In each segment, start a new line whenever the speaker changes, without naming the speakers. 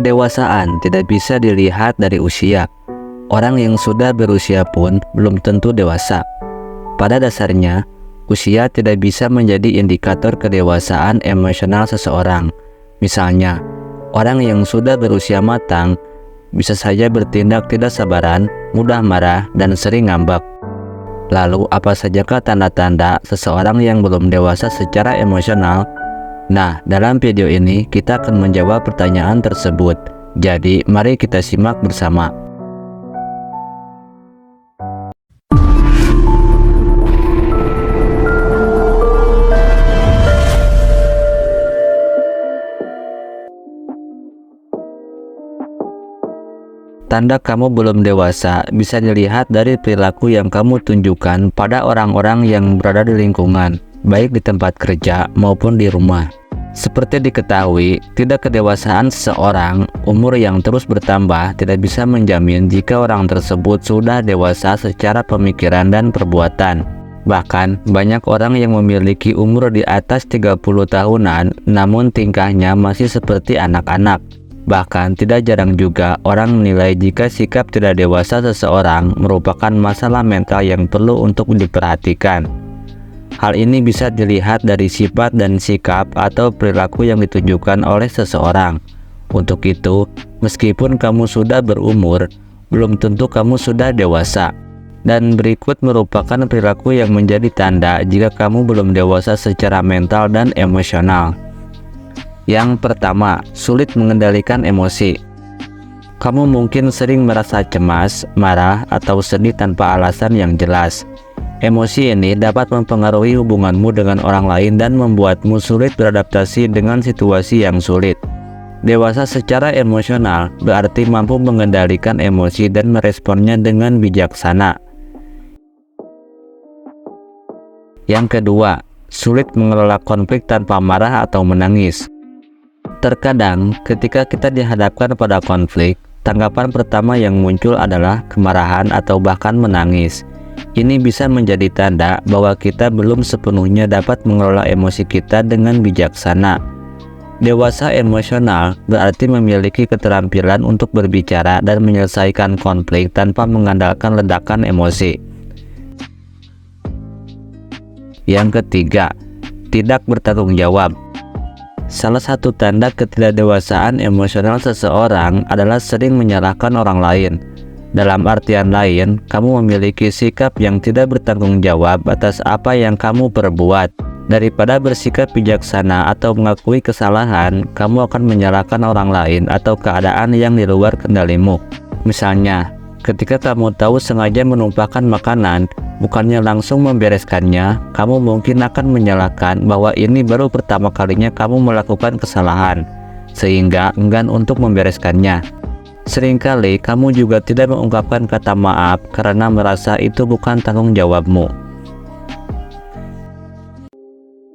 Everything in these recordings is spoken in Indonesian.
Kedewasaan tidak bisa dilihat dari usia. Orang yang sudah berusia pun belum tentu dewasa. Pada dasarnya, usia tidak bisa menjadi indikator kedewasaan emosional seseorang. Misalnya, orang yang sudah berusia matang bisa saja bertindak tidak sabaran, mudah marah, dan sering ngambek. Lalu, apa sajakah tanda-tanda seseorang yang belum dewasa secara emosional? Nah, dalam video ini kita akan menjawab pertanyaan tersebut. Jadi, mari kita simak bersama. Tanda kamu belum dewasa bisa dilihat dari perilaku yang kamu tunjukkan pada orang-orang yang berada di lingkungan, baik di tempat kerja maupun di rumah. Seperti diketahui, tidak kedewasaan seseorang, umur yang terus bertambah tidak bisa menjamin jika orang tersebut sudah dewasa secara pemikiran dan perbuatan. Bahkan, banyak orang yang memiliki umur di atas 30 tahunan, namun tingkahnya masih seperti anak-anak. Bahkan, tidak jarang juga orang menilai jika sikap tidak dewasa seseorang merupakan masalah mental yang perlu untuk diperhatikan. Hal ini bisa dilihat dari sifat dan sikap atau perilaku yang ditunjukkan oleh seseorang. Untuk itu, meskipun kamu sudah berumur, belum tentu kamu sudah dewasa. Dan berikut merupakan perilaku yang menjadi tanda jika kamu belum dewasa secara mental dan emosional. Yang pertama, sulit mengendalikan emosi. Kamu mungkin sering merasa cemas, marah, atau sedih tanpa alasan yang jelas. Emosi ini dapat mempengaruhi hubunganmu dengan orang lain dan membuatmu sulit beradaptasi dengan situasi yang sulit. Dewasa secara emosional berarti mampu mengendalikan emosi dan meresponnya dengan bijaksana. Yang kedua, sulit mengelola konflik tanpa marah atau menangis. Terkadang, ketika kita dihadapkan pada konflik, tanggapan pertama yang muncul adalah kemarahan atau bahkan menangis. Ini bisa menjadi tanda bahwa kita belum sepenuhnya dapat mengelola emosi kita dengan bijaksana. Dewasa emosional berarti memiliki keterampilan untuk berbicara dan menyelesaikan konflik tanpa mengandalkan ledakan emosi. Yang ketiga, tidak bertanggung jawab. Salah satu tanda ketidakdewasaan emosional seseorang adalah sering menyalahkan orang lain. Dalam artian lain, kamu memiliki sikap yang tidak bertanggung jawab atas apa yang kamu perbuat. Daripada bersikap bijaksana atau mengakui kesalahan, kamu akan menyalahkan orang lain atau keadaan yang di luar kendalimu. Misalnya, ketika kamu tahu sengaja menumpahkan makanan, bukannya langsung membereskannya, kamu mungkin akan menyalahkan bahwa ini baru pertama kalinya kamu melakukan kesalahan, sehingga enggan untuk membereskannya. Seringkali kamu juga tidak mengungkapkan kata maaf karena merasa itu bukan tanggung jawabmu.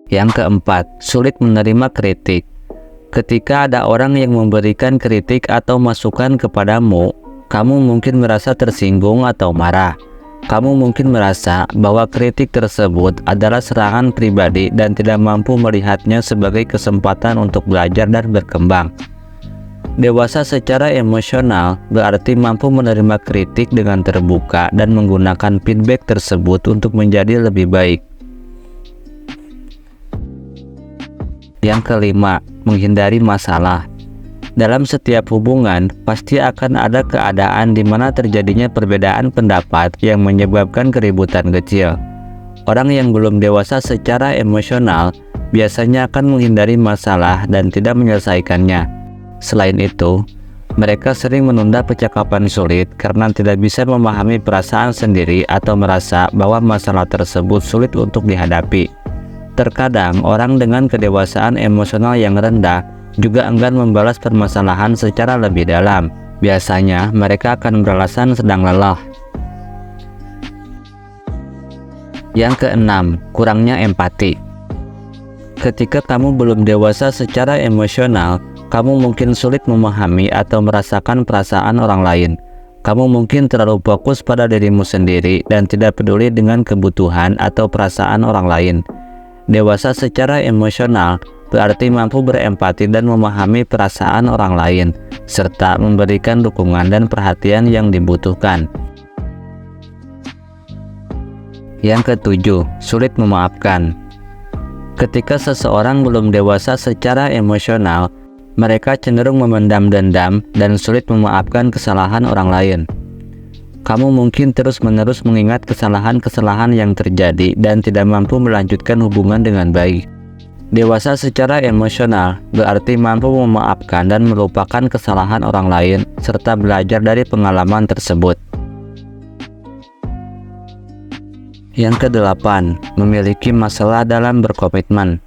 Yang keempat, sulit menerima kritik. Ketika ada orang yang memberikan kritik atau masukan kepadamu, kamu mungkin merasa tersinggung atau marah. Kamu mungkin merasa bahwa kritik tersebut adalah serangan pribadi dan tidak mampu melihatnya sebagai kesempatan untuk belajar dan berkembang. Dewasa secara emosional berarti mampu menerima kritik dengan terbuka dan menggunakan feedback tersebut untuk menjadi lebih baik. Yang kelima, menghindari masalah. Dalam setiap hubungan, pasti akan ada keadaan di mana terjadinya perbedaan pendapat yang menyebabkan keributan kecil. Orang yang belum dewasa secara emosional biasanya akan menghindari masalah dan tidak menyelesaikannya. Selain itu, mereka sering menunda percakapan sulit karena tidak bisa memahami perasaan sendiri atau merasa bahwa masalah tersebut sulit untuk dihadapi. Terkadang, orang dengan kedewasaan emosional yang rendah juga enggan membalas permasalahan secara lebih dalam. Biasanya, mereka akan beralasan sedang lelah. Yang keenam, kurangnya empati. Ketika kamu belum dewasa secara emosional, kamu mungkin sulit memahami atau merasakan perasaan orang lain. Kamu mungkin terlalu fokus pada dirimu sendiri dan tidak peduli dengan kebutuhan atau perasaan orang lain. Dewasa secara emosional berarti mampu berempati dan memahami perasaan orang lain, serta memberikan dukungan dan perhatian yang dibutuhkan. Yang ketujuh, sulit memaafkan. Ketika seseorang belum dewasa secara emosional, mereka cenderung memendam dendam dan sulit memaafkan kesalahan orang lain. Kamu mungkin terus-menerus mengingat kesalahan-kesalahan yang terjadi dan tidak mampu melanjutkan hubungan dengan baik. Dewasa secara emosional berarti mampu memaafkan dan melupakan kesalahan orang lain serta belajar dari pengalaman tersebut. Yang kedelapan, memiliki masalah dalam berkomitmen.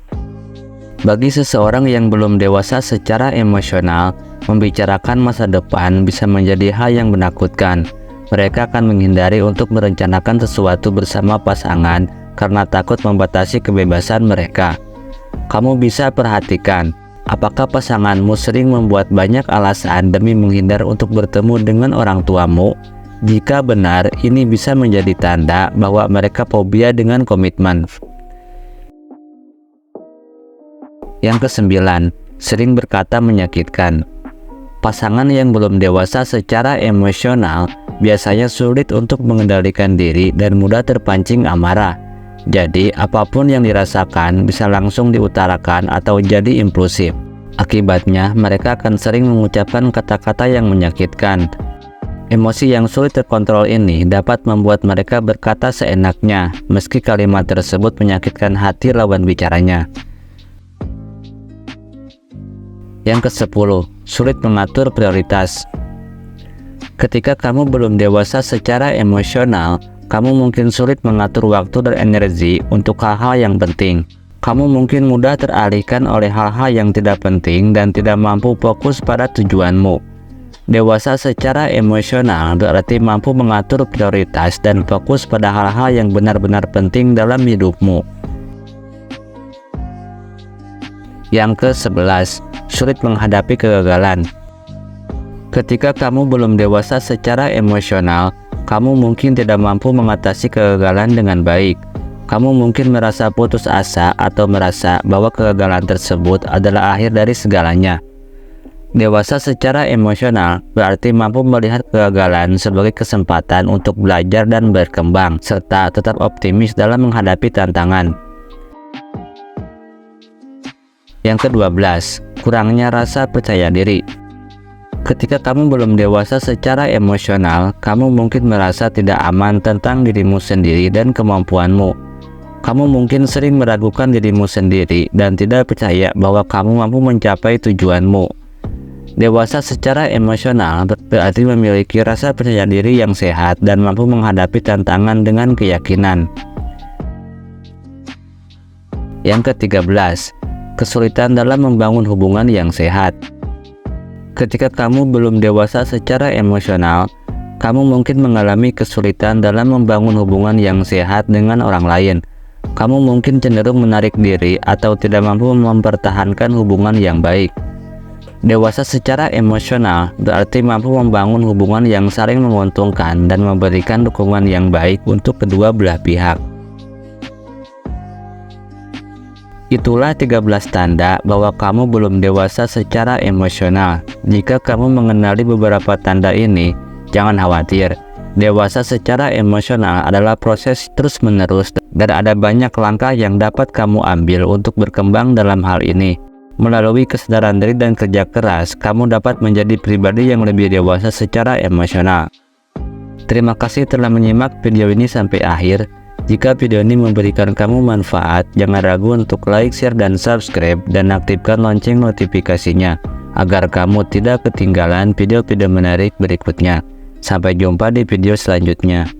Bagi seseorang yang belum dewasa secara emosional, membicarakan masa depan bisa menjadi hal yang menakutkan. Mereka akan menghindari untuk merencanakan sesuatu bersama pasangan karena takut membatasi kebebasan mereka. Kamu bisa perhatikan, apakah pasanganmu sering membuat banyak alasan demi menghindar untuk bertemu dengan orang tuamu? Jika benar, ini bisa menjadi tanda bahwa mereka fobia dengan komitmen. Yang kesembilan, sering berkata menyakitkan. Pasangan yang belum dewasa secara emosional biasanya sulit untuk mengendalikan diri dan mudah terpancing amarah. Jadi, apapun yang dirasakan bisa langsung diutarakan atau jadi impulsif. Akibatnya, mereka akan sering mengucapkan kata-kata yang menyakitkan. Emosi yang sulit terkontrol ini dapat membuat mereka berkata seenaknya, meski kalimat tersebut menyakitkan hati lawan bicaranya. Yang ke-10, sulit mengatur prioritas. Ketika kamu belum dewasa secara emosional, kamu mungkin sulit mengatur waktu dan energi untuk hal-hal yang penting. Kamu mungkin mudah teralihkan oleh hal-hal yang tidak penting dan tidak mampu fokus pada tujuanmu. Dewasa secara emosional berarti mampu mengatur prioritas dan fokus pada hal-hal yang benar-benar penting dalam hidupmu. Yang ke-11, sulit menghadapi kegagalan. Ketika kamu belum dewasa secara emosional, kamu mungkin tidak mampu mengatasi kegagalan dengan baik. Kamu mungkin merasa putus asa atau merasa bahwa kegagalan tersebut adalah akhir dari segalanya. Dewasa secara emosional berarti mampu melihat kegagalan sebagai kesempatan untuk belajar dan berkembang, serta tetap optimis dalam menghadapi tantangan. Yang ke-12, kurangnya rasa percaya diri. Ketika kamu belum dewasa secara emosional, kamu mungkin merasa tidak aman tentang dirimu sendiri dan kemampuanmu. Kamu mungkin sering meragukan dirimu sendiri dan tidak percaya bahwa kamu mampu mencapai tujuanmu. Dewasa secara emosional berarti memiliki rasa percaya diri yang sehat dan mampu menghadapi tantangan dengan keyakinan. Yang ke-13, kesulitan dalam membangun hubungan yang sehat. Ketika kamu belum dewasa secara emosional, kamu mungkin mengalami kesulitan dalam membangun hubungan yang sehat dengan orang lain. Kamu mungkin cenderung menarik diri atau tidak mampu mempertahankan hubungan yang baik. Dewasa secara emosional berarti mampu membangun hubungan yang saling menguntungkan dan memberikan dukungan yang baik untuk kedua belah pihak. Itulah 13 tanda bahwa kamu belum dewasa secara emosional. Jika kamu mengenali beberapa tanda ini, jangan khawatir. Dewasa secara emosional adalah proses terus-menerus dan ada banyak langkah yang dapat kamu ambil untuk berkembang dalam hal ini. Melalui kesadaran diri dan kerja keras, kamu dapat menjadi pribadi yang lebih dewasa secara emosional. Terima kasih telah menyimak video ini sampai akhir. Jika video ini memberikan kamu manfaat, jangan ragu untuk like, share, dan subscribe, dan aktifkan lonceng notifikasinya, agar kamu tidak ketinggalan video-video menarik berikutnya. Sampai jumpa di video selanjutnya.